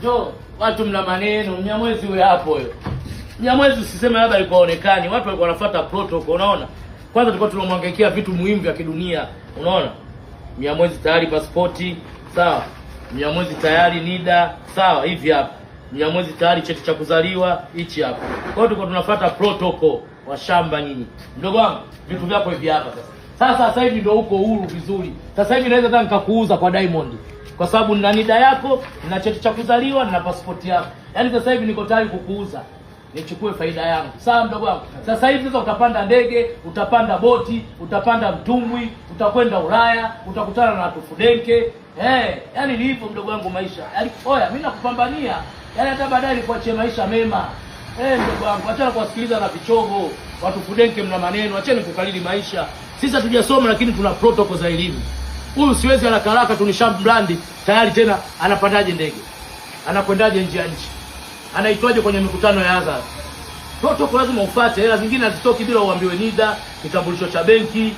Jo, watu mna maneno, Mnyamwezi wewe hapo wewe. Mnyamwezi usiseme labda alikuwa haonekani, watu walikuwa wanafuata protocol, unaona? Kwanza tulikuwa tunamwangaikia vitu muhimu vya kidunia, unaona? Mnyamwezi tayari pasipoti, sawa? Mnyamwezi tayari NIDA, sawa? Hivi hapa. Mnyamwezi tayari cheti cha kuzaliwa, hichi hapa. Kwa hiyo tulikuwa tunafuata protocol wa shamba nyinyi. Mdogo wangu, vitu vyako hivi hapa sasa. Sasa hivi ndio uko huru vizuri. Sasa hivi naweza hata nikakuuza kwa Diamond. Kwa sababu nina NIDA yako, nina cheti cha kuzaliwa, nina pasipoti yako. Yaani sasa hivi niko tayari kukuuza. Nichukue faida yangu. Sawa mdogo wangu. Sasa hivi sasa utapanda ndege, utapanda boti, utapanda mtumbwi, utakwenda Ulaya, utakutana na watu fudenke. Yaani ni hivyo mdogo wangu maisha. Yaani oya, mimi nakupambania. Yaani hata baadaye nikuachie maisha mema. Mdogo wangu, achana kuwasikiliza na vichogo. Watu fudenke mna maneno, acheni kukalili maisha. Sisi hatujasoma lakini tuna protocol za elimu. Huyu siwezi haraka haraka tunishamblandi tayari tena anapandaje ndege? Anakwendaje nje ya nchi? Anaitwaje kwenye mikutano ya hadhara? Protocol lazima ufuate, hela zingine hazitoki bila uambiwe NIDA, kitambulisho cha benki,